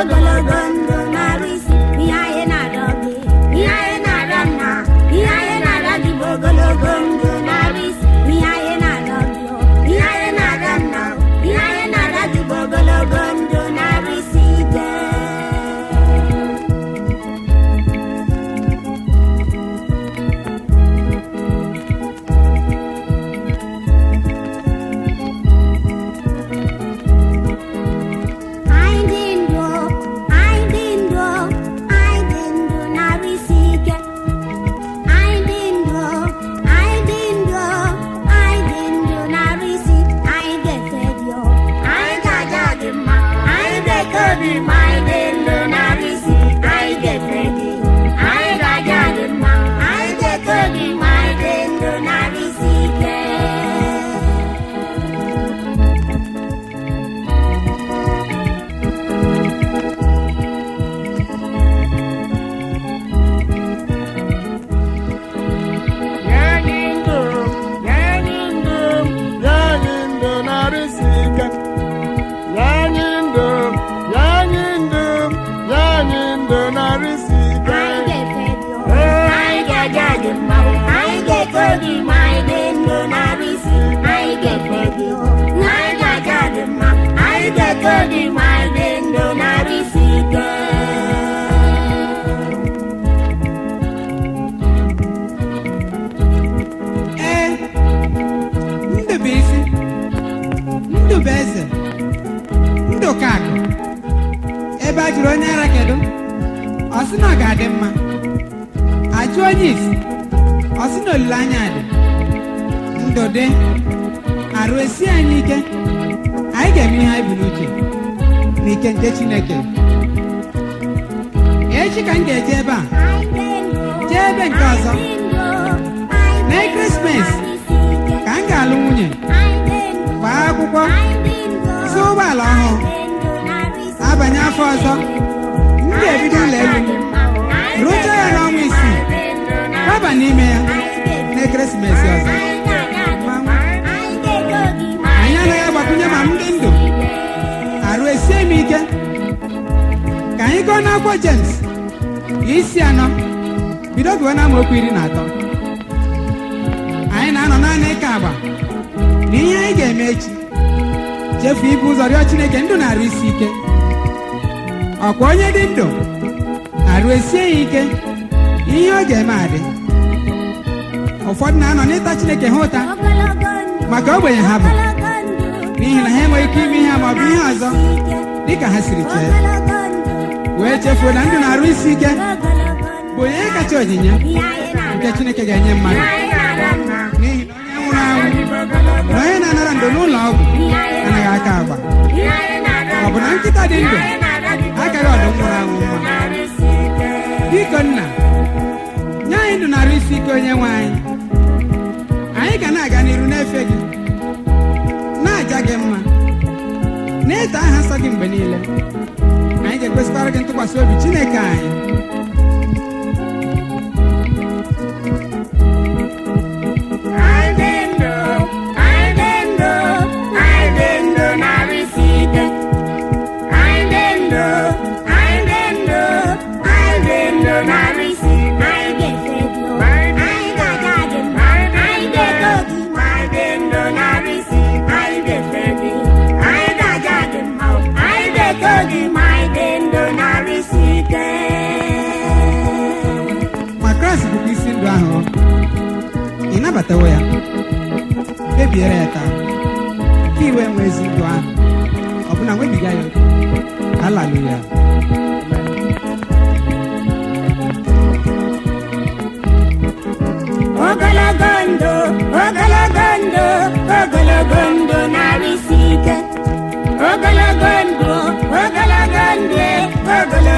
ogologo ndụ narị isi. Ihe anyị na-arịọ gị, ihe anyị na-arịọ nna, ihe anyị na-arịọ gị bụ ogologo ndụ narị isi. Ihe anyị na-arịọ gị, ihe anyị na-arịọ nna, ihe anyị na-arịọ gị bụ ogologo ndụ narị isi ike. Ebe a jụrụ onye ara kedu ọ sị na ọ ga-adị mma, ajụ onye isi ọ sị na olileanya dị, ndụ dị, arụ esi anyị ike. Anyị ga-eme ihe anyị bụ n'uche n'ike nke Chineke. Echi ka m ga-eje ebe a jee ebe nke ọzọ n'ekeresimesi ka m ga-alụ nwunye, gbaa akwụkwọ, zụọ ụgbọala ọhụụ, abanye afọ ọzọ m ga-ebido ụlọ elu m, rụchaa ya n'ọnwa isii, gbaba n'ime ya n'ekeresimesi ọzọ. Anyị anaghị agbakwunye ma m dị ndụ, arụ esie m ike. Ka anyị gụọ n'akwụkwọ James isi 4 bido gụọ na amaokwu 13. Anyị na-anọ naanị ịka agba na ihe anyị ga-eme echi, chefu ibu ụzọ rịọ Chineke ndụ na-arụ isi ike. Ọkwa onye dị ndụ arụ esie ya ike, ihe ọ ga-eme adị. Ụfọdụ na-anọ n'ịta Chineke ha ụta maka ogbenye ha bụ, n'ihi na ha enweghị ike ime ihe ma ọ bụ ihe ọzọ dịka ha siri chee, wee chefuo na ndụ na-arụ isi ike bụ onye kacha onyinye nke Chineke ga-enye mmadụ. N'ihi na onye nwụrụ anwụ na onye na-anara ndụ n'ụlọ ọgwụ anaghị aka agba, ọ bụ na nkịta dị ndụ agaghị ọdụm nwụrụ anwụ mma. Biko nna, nye anyị ndụ na-arụ isi ike onye nwe anyị. Anyị ga na-aga n'iru na-efe gị, na-aja gị mma, na-eto aha nsọ gị mgbe niile. Anyị ga-ekwesịkwara gị ntụkwasị obi Chineke anyị. Ị nabatawo ya, kpebiere ya taa ka iwe nwee ezi ndụ ahụ, ọbụna nwebiga ya oke. Haleluya. Ogologo ndụ, ogologo ndụ, ogologo ndụ narị isi ike. Ogologo ndụ, ogologo ndụ, ogologo